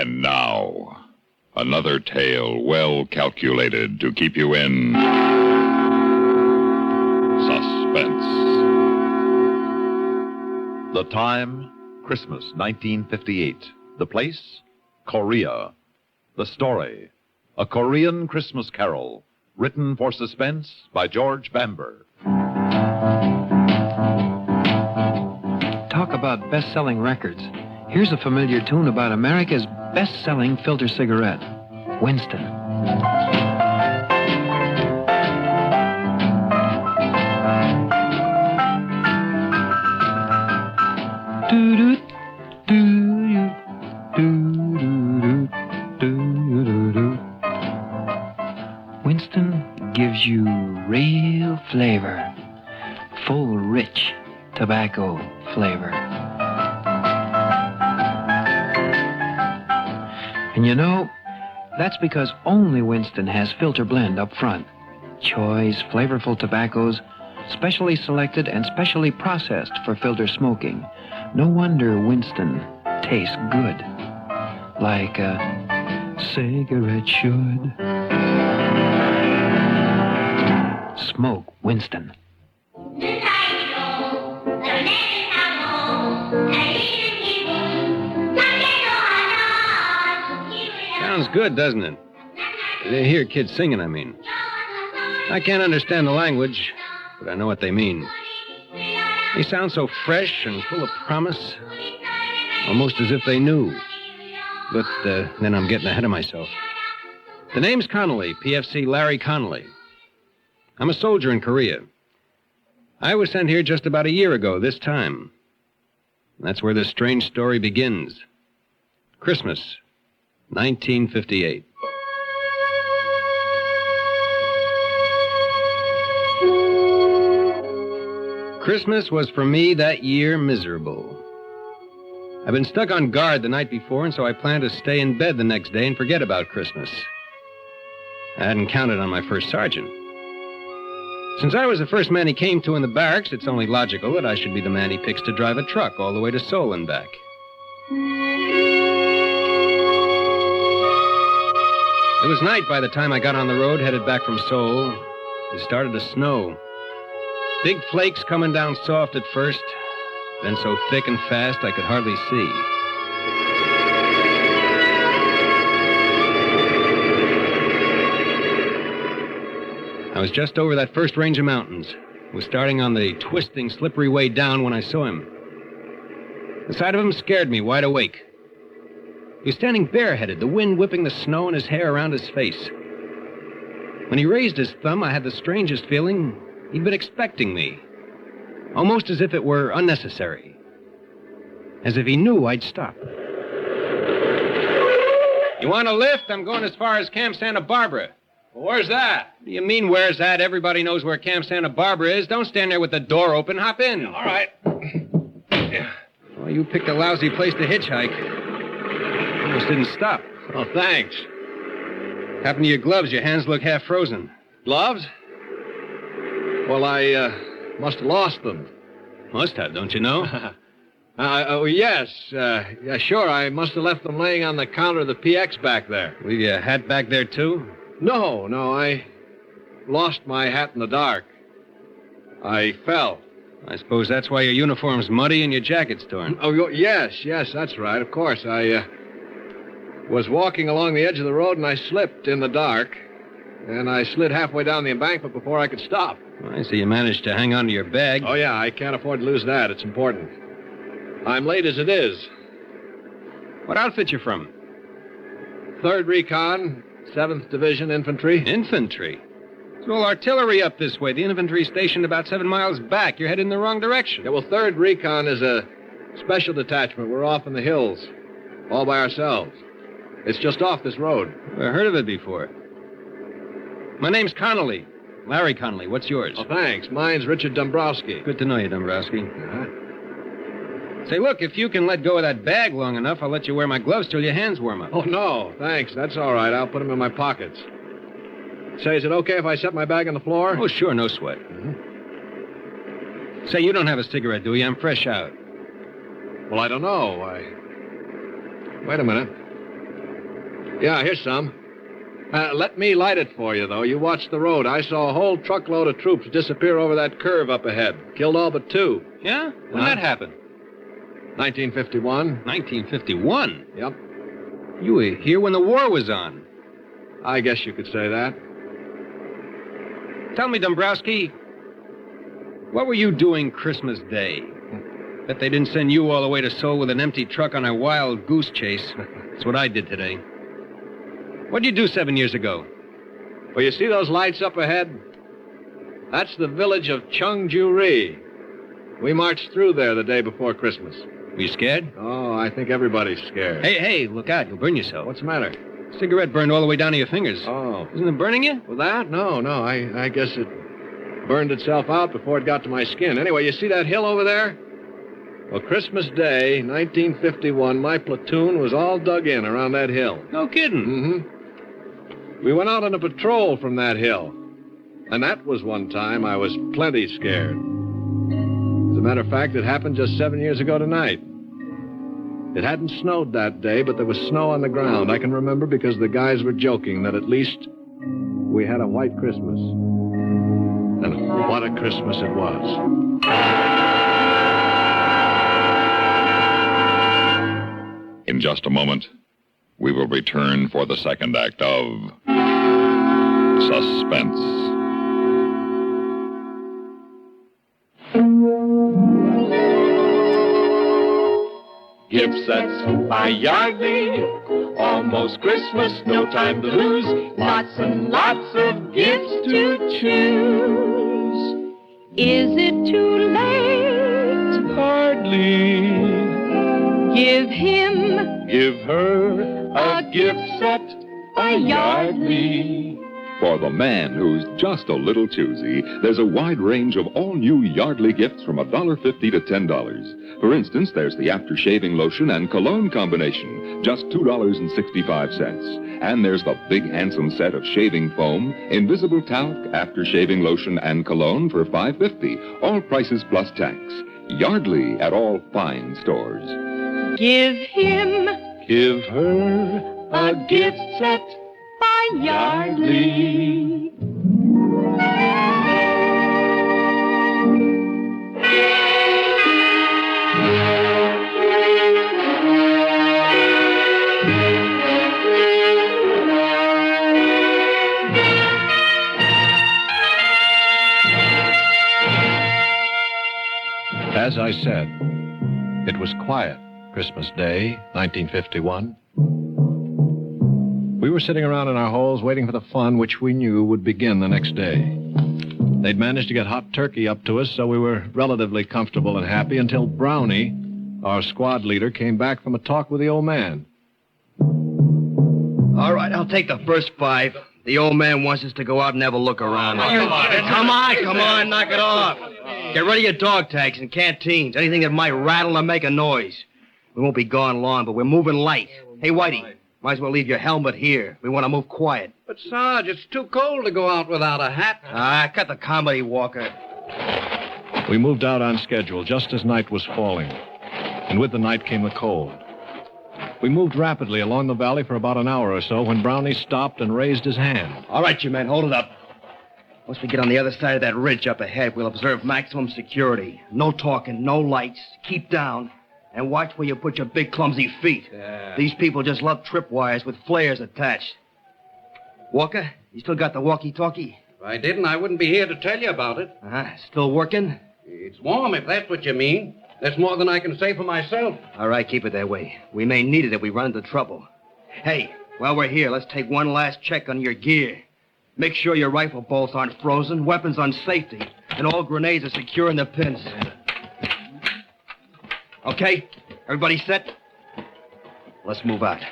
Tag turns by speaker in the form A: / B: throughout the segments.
A: And now, another tale well calculated to keep you in suspense.
B: The time, Christmas 1958. The place, Korea. The story, A Korean Christmas Carol, written for Suspense by George Bamber.
C: Talk about best-selling records. Here's a familiar tune about America's best-selling filter cigarette, Winston. Winston gives you real flavor, full, rich tobacco flavor. And you know, that's because only Winston has filter blend up front. Choice, flavorful tobaccos, specially selected and specially processed for filter smoking. No wonder Winston tastes good, like a cigarette should. Smoke Winston.
D: Sounds good, doesn't it? They hear kids singing, I mean. I can't understand the language, but I know what they mean. They sound so fresh and full of promise, almost as if they knew. But then I'm getting ahead of myself. The name's Connolly, PFC Larry Connolly. I'm a soldier in Korea. I was sent here just about a year ago, this time. That's where this strange story begins. Christmas, 1958. Christmas was for me that year miserable. I'd been stuck on guard the night before, and so I planned to stay in bed the next day and forget about Christmas. I hadn't counted on my first sergeant. Since I was the first man he came to in the barracks, it's only logical that I should be the man he picks to drive a truck all the way to Seoul and back. It was night by the time I got on the road headed back from Seoul. It started to snow. Big flakes coming down soft at first, then so thick and fast I could hardly see. I was just over that first range of mountains. Was starting on the twisting, slippery way down when I saw him. The sight of him scared me wide awake. He was standing bareheaded, the wind whipping the snow and his hair around his face. When he raised his thumb, I had the strangest feeling he'd been expecting me. Almost as if it were unnecessary. As if he knew I'd stop. You want a lift? I'm going as far as Camp Santa Barbara.
E: Well, where's that?
D: What do you mean, where's that? Everybody knows where Camp Santa Barbara is. Don't stand there with the door open. Hop in.
E: All right.
D: Well, you picked a lousy place to hitchhike. Almost didn't stop.
E: Oh, thanks.
D: Happened to your gloves? Your hands look half frozen.
E: Gloves? Well, I must have lost them.
D: Must have, don't you know?
E: Yes. Yeah, sure. I must have left them laying on the counter of the PX back there.
D: Leave your hat back there, too?
E: No. I lost my hat in the dark. I fell.
D: I suppose that's why your uniform's muddy and your jacket's torn.
E: Oh, yes, that's right. Of course. I was walking along the edge of the road and I slipped in the dark. And I slid halfway down the embankment before I could stop.
D: I see you managed to hang on to your bag.
E: Oh, yeah, I can't afford to lose that. It's important. I'm late as it is.
D: What outfit you from?
E: 3rd Recon, 7th Division Infantry.
D: Infantry? There's all artillery up this way. The infantry's stationed about 7 miles back. You're heading in the wrong direction.
E: Yeah, well, 3rd Recon is a special detachment. We're off in the hills, all by ourselves. It's just off this road.
D: Never heard of it before. My name's Connolly. Larry Connolly. What's yours?
E: Oh, thanks. Mine's Richard Dombrowski.
D: Good to know you, Dombrowski.
E: Uh-huh.
D: Say, look, if you can let go of that bag long enough, I'll let you wear my gloves till your hands warm up.
E: Oh, no, thanks. That's all right. I'll put them in my pockets. Say, is it okay if I set my bag on the floor?
D: Oh, sure, no sweat. Say, you don't have a cigarette, do you? I'm fresh out.
E: Well, I don't know. Wait a minute. Yeah, here's some. Let me light it for you, though. You watch the road. I saw a whole truckload of troops disappear over that curve up ahead. Killed all but 2.
D: Yeah? When that happened?
E: 1951.
D: 1951?
E: Yep.
D: You were here when the war was on.
E: I guess you could say that.
D: Tell me, Dombrowski, what were you doing Christmas Day? Bet they didn't send you all the way to Seoul with an empty truck on a wild goose chase. That's what I did today. What'd you do 7 years ago?
E: Well, you see those lights up ahead? That's the village of Cheongju-ri. We marched through there the day before Christmas.
D: Were you scared?
E: Oh, I think everybody's scared.
D: Hey, look out. You'll burn yourself.
E: What's the matter?
D: Cigarette burned all the way down to your fingers.
E: Oh.
D: Isn't it burning you?
E: Well, that? No. I guess it burned itself out before it got to my skin. Anyway, you see that hill over there? Well, Christmas Day, 1951, my platoon was all dug in around that hill.
D: No kidding.
E: Mm-hmm. We went out on a patrol from that hill. And that was one time I was plenty scared. As a matter of fact, it happened just 7 years ago tonight. It hadn't snowed that day, but there was snow on the ground. I can remember because the guys were joking that at least we had a white Christmas. And what a Christmas it was.
A: In just a moment, we will return for the second act of Suspense.
F: Gift sets by Yardley, almost Christmas, no time to lose. Lots and lots of gifts to choose.
G: Is it too late?
F: Hardly.
G: Give him,
F: Give her a gift set by Yardley.
A: For the man who's just a little choosy, there's a wide range of all-new Yardley gifts from $1.50 to $10. For instance, there's the after-shaving lotion and cologne combination, just $2.65. And there's the big handsome set of shaving foam, invisible talc, after-shaving lotion, and cologne for $5.50. All prices plus tax. Yardley at all fine stores.
G: give him
F: Give her a gift set
G: by Yardley.
E: As I said, it was quiet Christmas Day, 1951. We were sitting around in our holes waiting for the fun which we knew would begin the next day. They'd managed to get hot turkey up to us, so we were relatively comfortable and happy until Brownie, our squad leader, came back from a talk with the old man.
H: All right, I'll take the first 5. The old man wants us to go out and have a look around. Come on, knock it off. Get rid of your dog tags and canteens, anything that might rattle or make a noise. We won't be gone long, but we're moving light. Hey, Whitey, might as well leave your helmet here. We want to move quiet.
I: But, Sarge, it's too cold to go out without a hat.
H: Cut the comedy, Walker.
E: We moved out on schedule just as night was falling. And with the night came the cold. We moved rapidly along the valley for about an hour or so when Brownie stopped and raised his hand.
H: All right, you men, hold it up. Once we get on the other side of that ridge up ahead, we'll observe maximum security. No talking, no lights. Keep down. And watch where you put your big, clumsy feet.
I: Yeah.
H: These people just love tripwires with flares attached. Walker, you still got the walkie-talkie?
I: If I didn't, I wouldn't be here to tell you about it.
H: Still working?
I: It's warm, if that's what you mean. That's more than I can say for myself.
H: All right, keep it that way. We may need it if we run into trouble. Hey, while we're here, let's take one last check on your gear. Make sure your rifle bolts aren't frozen, weapons on safety, and all grenades are secure in the pins. Okay? Everybody set? Let's move out.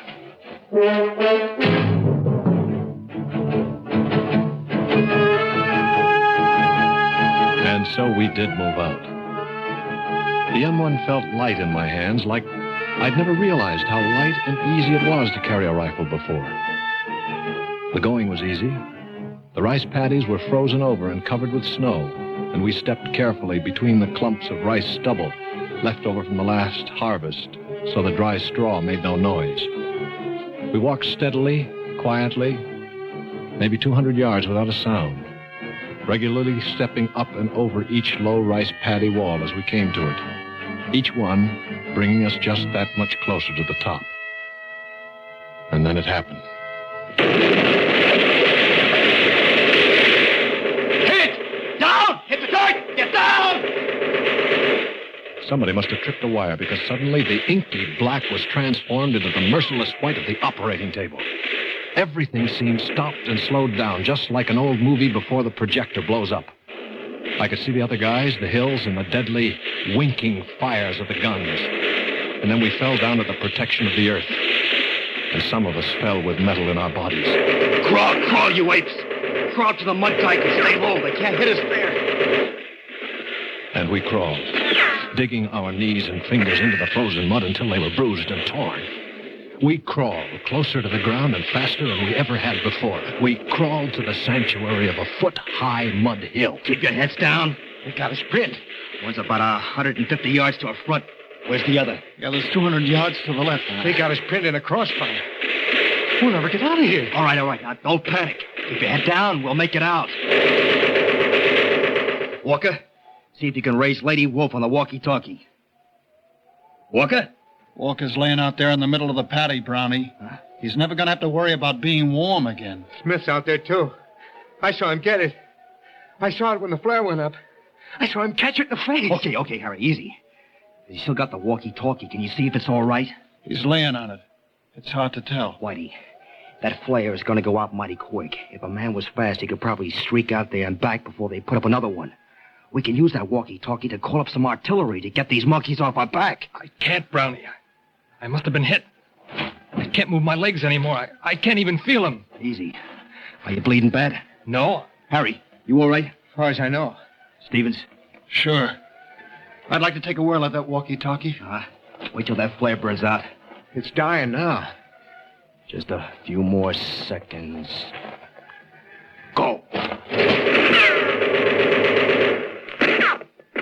E: And so we did move out. The M1 felt light in my hands, like I'd never realized how light and easy it was to carry a rifle before. The going was easy. The rice paddies were frozen over and covered with snow, and we stepped carefully between the clumps of rice stubble left over from the last harvest, so the dry straw made no noise.
J: We walked steadily, quietly, maybe 200 yards without a sound, regularly stepping up and over each low rice paddy wall as we came to it, each one bringing us just that much closer to the top. And then it happened.
H: Hit! Down! Hit the dirt! Get down!
J: Somebody must have tripped a wire because suddenly the inky black was transformed into the merciless white of the operating table. Everything seemed stopped and slowed down, just like an old movie before the projector blows up. I could see the other guys, the hills, and the deadly, winking fires of the guns. And then we fell down to the protection of the earth. And some of us fell with metal in our bodies.
H: Crawl, you apes! Crawl to the mud dike and stay low. They can't hit us there.
J: And we crawled, digging our knees and fingers into the frozen mud until they were bruised and torn. We crawled closer to the ground and faster than we ever had before. We crawled to the sanctuary of a foot-high mud hill.
H: Keep your heads down. They got us pinned. One's about 150 yards to our front. Where's the other?
K: The other's 200 yards to the left.
H: They got us pinned in a crossfire.
K: We'll never get out of here.
H: All right. Now, don't panic. Keep your head down. We'll make it out. Walker, see if you can raise Lady Wolf on the walkie-talkie. Walker?
K: Walker's laying out there in the middle of the paddy, Brownie. Huh? He's never going to have to worry about being warm again.
L: Smith's out there, too. I saw him get it. I saw it when the flare went up. I saw him catch it in the face.
H: Okay, Harry, easy. He's still got the walkie-talkie. Can you see if it's all right?
K: He's laying on it. It's hard to tell.
H: Whitey, that flare is going to go out mighty quick. If a man was fast, he could probably streak out there and back before they put up another one. We can use that walkie-talkie to call up some artillery to get these monkeys off our back.
M: I can't, Brownie. I must have been hit. I can't move my legs anymore. I can't even feel them.
H: Easy. Are you bleeding bad?
M: No.
H: Harry, you all right?
L: As far as I know.
H: Stevens?
K: Sure. I'd like to take a whirl at that walkie-talkie.
H: Wait till that flare burns out.
L: It's dying now.
H: Just a few more seconds. Go!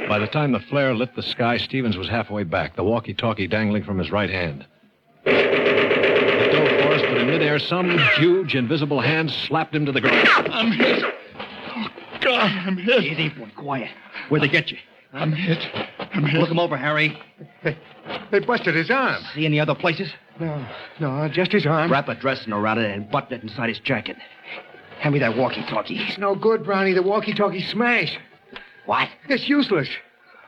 J: By the time the flare lit the sky, Stevens was halfway back, the walkie-talkie dangling from his right hand. He dove for us, but in midair, some huge, invisible hand slapped him to the ground.
K: I'm hit. Oh, God, I'm hit.
H: Easy, boy, quiet. Where'd they get you?
K: I'm hit.
H: Look him over, Harry.
L: They busted his arm.
H: See any other places?
L: No, just his arm.
H: Wrap a dressing around it and button it inside his jacket. Hand me that walkie-talkie.
L: It's no good, Brownie. The walkie-talkie's smashed.
H: What?
L: It's useless.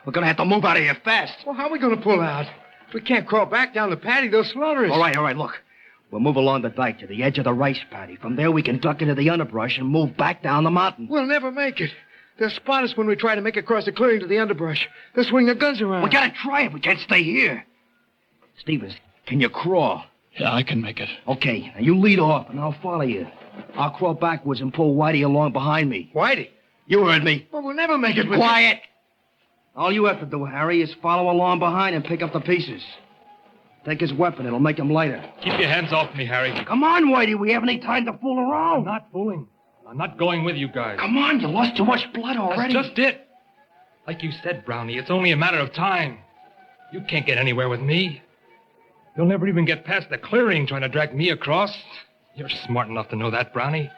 H: We're going to have to move out of here fast.
L: Well, how are we going to pull out? If we can't crawl back down the paddy, they'll slaughter us.
H: All right, look. We'll move along the dike to the edge of the rice paddy. From there, we can duck into the underbrush and move back down the mountain.
L: We'll never make it. They'll spot us when we try to make across the clearing to the underbrush. They'll swing their guns around.
H: We gotta try it. We can't stay here. Stevens, can you crawl?
K: Yeah, I can make it.
H: Okay, now you lead off, and I'll follow you. I'll crawl backwards and pull Whitey along behind me.
L: Whitey?
H: You heard me.
L: Well, we'll never make it with...
H: Quiet! All you have to do, Harry, is follow along behind and pick up the pieces. Take his weapon. It'll make him lighter.
M: Keep your hands off me, Harry.
H: Come on, Whitey. We haven't any time to fool around.
M: I'm not fooling. I'm not going with you guys.
H: Come on, you lost too much blood already.
M: That's just it. Like you said, Brownie, it's only a matter of time. You can't get anywhere with me. You'll never even get past the clearing trying to drag me across. You're smart enough to know that, Brownie.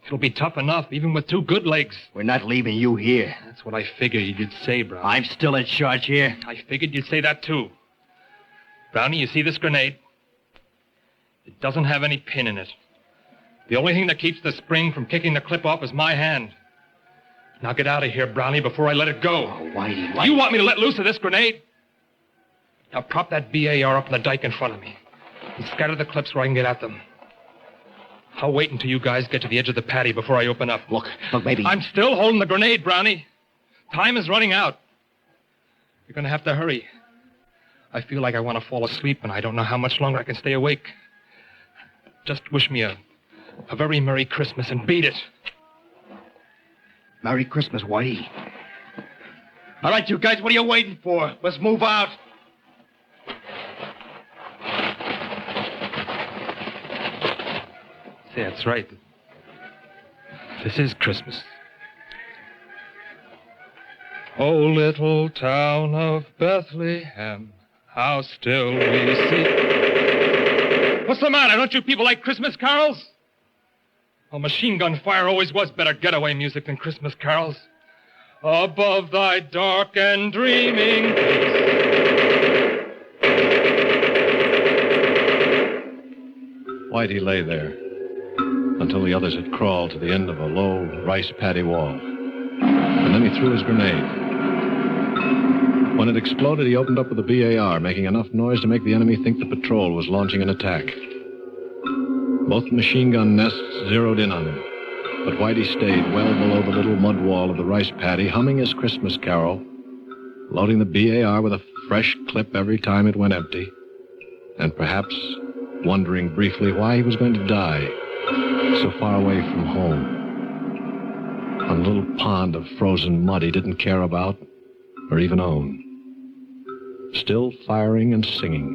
M: It'll be tough enough, even with two good legs.
H: We're not leaving you here.
M: That's what I figured you'd say, Brownie.
H: I'm still in charge here.
M: I figured you'd say that, too. Brownie, you see this grenade? It doesn't have any pin in it. The only thing that keeps the spring from kicking the clip off is my hand. Now get out of here, Brownie, before I let it go.
H: Oh, Whitey.
M: Do you want me to let loose of this grenade? Now prop that BAR up on the dike in front of me and scatter the clips where I can get at them. I'll wait until you guys get to the edge of the paddy before I open up.
H: Look, baby.
M: I'm still holding the grenade, Brownie. Time is running out. You're going to have to hurry. I feel like I want to fall asleep, and I don't know how much longer I can stay awake. Just wish me a very Merry Christmas and beat it.
H: Merry Christmas, Whitey. All right, you guys, what are you waiting for? Let's move out.
M: Say, that's right. This is Christmas. Oh, little town of Bethlehem, how still we see. What's the matter? Don't you people like Christmas carols? Well, machine gun fire always was better getaway music than Christmas carols. Above thy dark and dreaming
J: Whitey lay there until the others had crawled to the end of a low rice paddy wall. And then he threw his grenade. When it exploded, he opened up with the BAR, making enough noise to make the enemy think the patrol was launching an attack. Both machine gun nests zeroed in on him, but Whitey stayed well below the little mud wall of the rice paddy, humming his Christmas carol, loading the BAR with a fresh clip every time it went empty, and perhaps wondering briefly why he was going to die so far away from home, on a little pond of frozen mud he didn't care about or even own. Still firing and singing,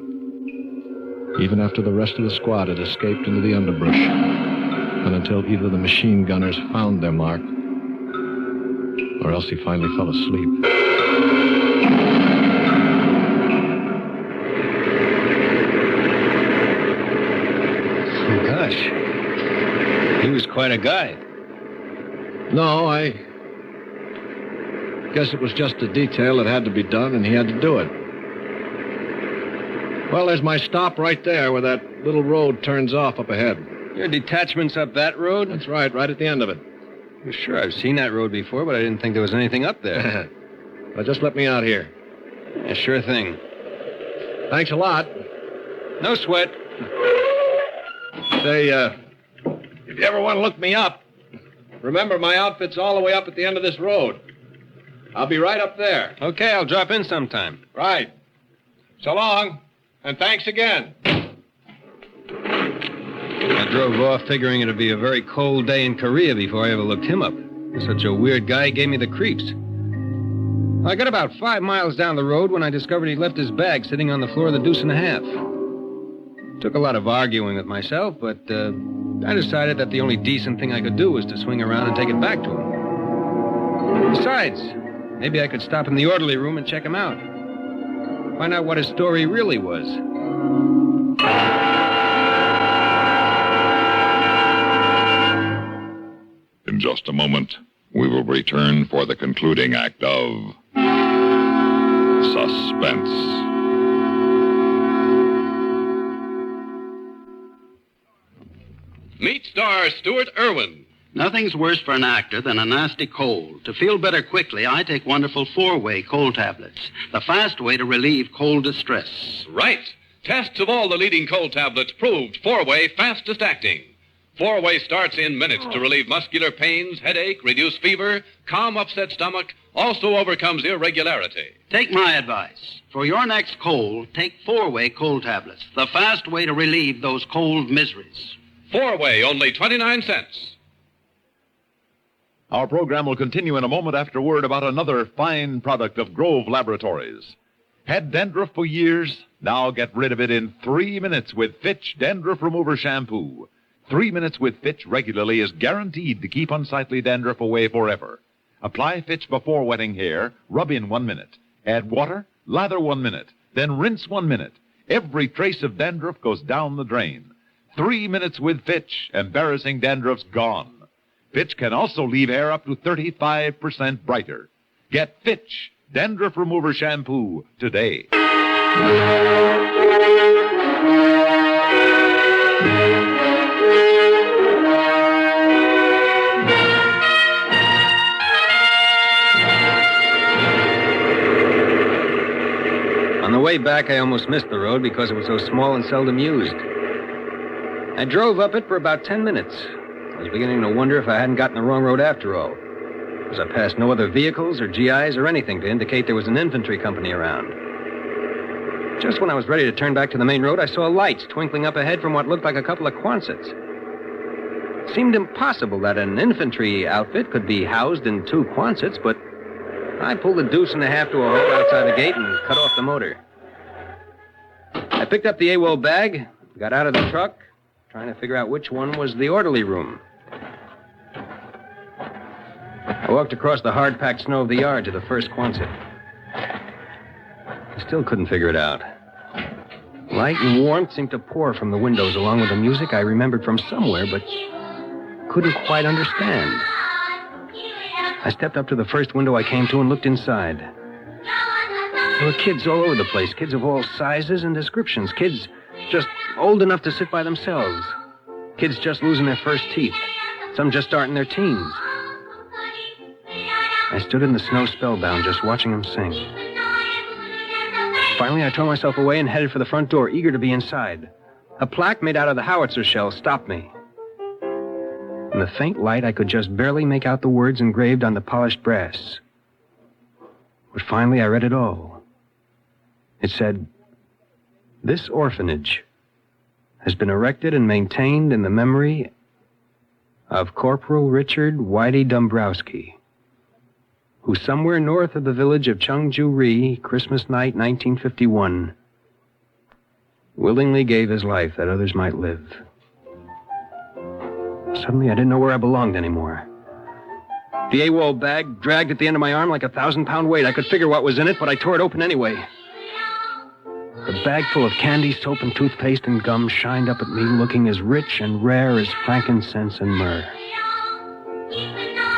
J: even after the rest of the squad had escaped into the underbrush, and until either the machine gunners found their mark, or else he finally fell asleep.
D: Oh, gosh. He was quite a guy.
J: No, I guess it was just a detail that had to be done, and he had to do it. Well, there's my stop right there where that little road turns off up ahead.
D: Your detachment's up that road?
J: That's right at the end of it.
D: Well, sure, I've seen that road before, but I didn't think there was anything up there.
J: Well, just let me out here.
D: Yeah, sure thing.
J: Thanks a lot.
D: No sweat.
E: Say, if you ever want to look me up, remember my outfit's all the way up at the end of this road. I'll be right up there.
D: Okay, I'll drop in sometime.
E: Right. So long, and thanks again.
D: I drove off figuring it'd be a very cold day in Korea before I ever looked him up. Such a weird guy gave me the creeps. I got about 5 miles down the road when I discovered he'd left his bag sitting on the floor of the deuce and a half. Took a lot of arguing with myself, but I decided that the only decent thing I could do was to swing around and take it back to him. Besides, maybe I could stop in the orderly room and check him out. Find out what his story really was.
A: In just a moment, we will return for the concluding act of Suspense.
N: Meet star Stuart Irwin.
O: Nothing's worse for an actor than a nasty cold. To feel better quickly, I take wonderful 4-way cold tablets, the fast way to relieve cold distress.
N: Right. Tests of all the leading cold tablets proved 4-way fastest acting. 4-way starts in minutes to relieve muscular pains, headache, reduce fever, calm upset stomach, also overcomes irregularity.
O: Take my advice. For your next cold, take 4-way cold tablets, the fast way to relieve those cold miseries.
N: 4-way, only 29 cents.
B: Our program will continue in a moment after word about another fine product of Grove Laboratories. Had dandruff for years? Now get rid of it in 3 minutes with Fitch Dandruff Remover Shampoo. 3 minutes with Fitch regularly is guaranteed to keep unsightly dandruff away forever. Apply Fitch before wetting hair, rub in 1 minute. Add water, lather 1 minute, then rinse 1 minute. Every trace of dandruff goes down the drain. 3 minutes with Fitch, embarrassing dandruff's gone. Fitch can also leave hair up to 35% brighter. Get Fitch Dandruff Remover Shampoo today.
D: On the way back, I almost missed the road because it was so small and seldom used. I drove up it for about 10 minutes. I was beginning to wonder if I hadn't gotten the wrong road after all, because I passed no other vehicles or GIs or anything to indicate there was an infantry company around. Just when I was ready to turn back to the main road, I saw lights twinkling up ahead from what looked like a couple of Quonsets. It seemed impossible that an infantry outfit could be housed in 2 Quonsets, but I pulled the deuce and a half to a halt outside the gate and cut off the motor. I picked up the AWOL bag, got out of the truck, trying to figure out which one was the orderly room. I walked across the hard-packed snow of the yard to the first Quonset. I still couldn't figure it out. Light and warmth seemed to pour from the windows along with the music I remembered from somewhere, but couldn't quite understand. I stepped up to the first window I came to and looked inside. There were kids all over the place, kids of all sizes and descriptions, kids just old enough to sit by themselves, kids just losing their first teeth, some just starting their teens. I stood in the snow spellbound, just watching them sing. Finally, I tore myself away and headed for the front door, eager to be inside. A plaque made out of the howitzer shell stopped me. In the faint light, I could just barely make out the words engraved on the polished brass. But finally, I read it all. It said, "This orphanage has been erected and maintained in the memory of Corporal Richard Whitey Dombrowski, who somewhere north of the village of Chungju-ri, Christmas night, 1951, willingly gave his life that others might live." Suddenly, I didn't know where I belonged anymore. The AWOL bag dragged at the end of my arm like a 1,000-pound weight. I could figure what was in it, but I tore it open anyway. The bag full of candy, soap, and toothpaste and gum shined up at me, looking as rich and rare as frankincense and myrrh.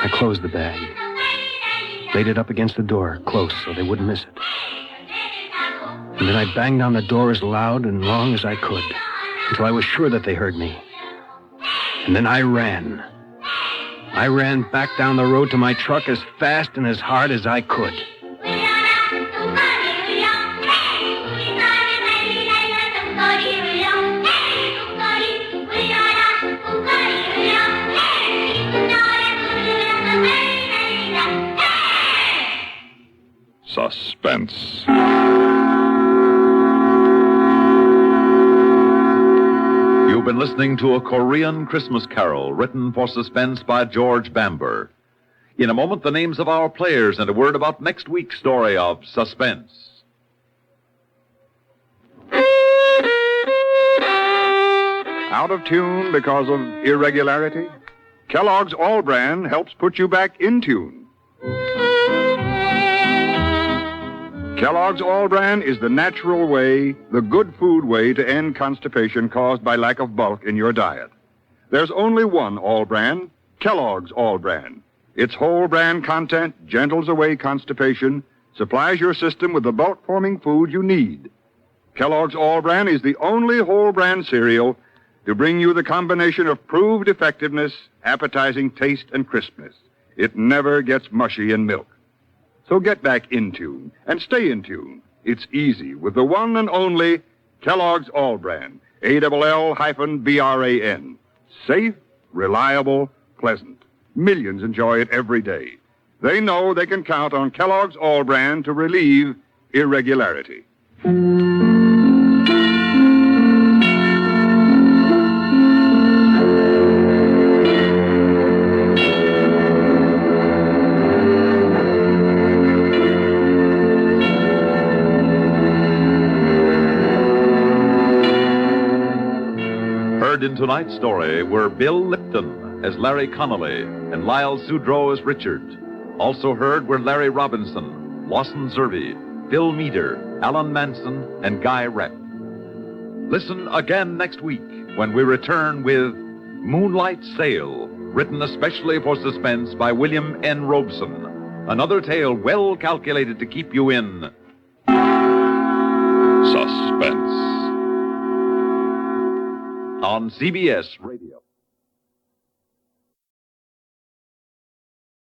D: I closed the bag, laid it up against the door, close, so they wouldn't miss it. And then I banged on the door as loud and long as I could, until I was sure that they heard me. And then I ran. I ran back down the road to my truck as fast and as hard as I could.
A: Suspense.
B: You've been listening to a Korean Christmas Carol written for Suspense by George Bamber. In a moment, the names of our players and a word about next week's story of Suspense.
P: Out of tune because of irregularity? Kellogg's All Bran helps put you back in tune. Kellogg's All Bran is the natural way, the good food way to end constipation caused by lack of bulk in your diet. There's only one All Bran, Kellogg's All Bran. Its whole bran content gentles away constipation, supplies your system with the bulk-forming food you need. Kellogg's All Bran is the only whole bran cereal to bring you the combination of proved effectiveness, appetizing taste, and crispness. It never gets mushy in milk. So get back in tune and stay in tune. It's easy with the one and only Kellogg's All Bran, ALL-BRAN. Safe, reliable, pleasant. Millions enjoy it every day. They know they can count on Kellogg's All Bran to relieve irregularity.
B: In tonight's story were Bill Lipton as Larry Connolly and Lyle Sudrow as Richard. Also heard were Larry Robinson, Lawson Zerby, Phil Meader, Alan Manson, and Guy Rep. Listen again next week when we return with Moonlight Sail, written especially for Suspense by William N. Robson. Another tale well calculated to keep you in
A: Suspense.
B: on CBS Radio.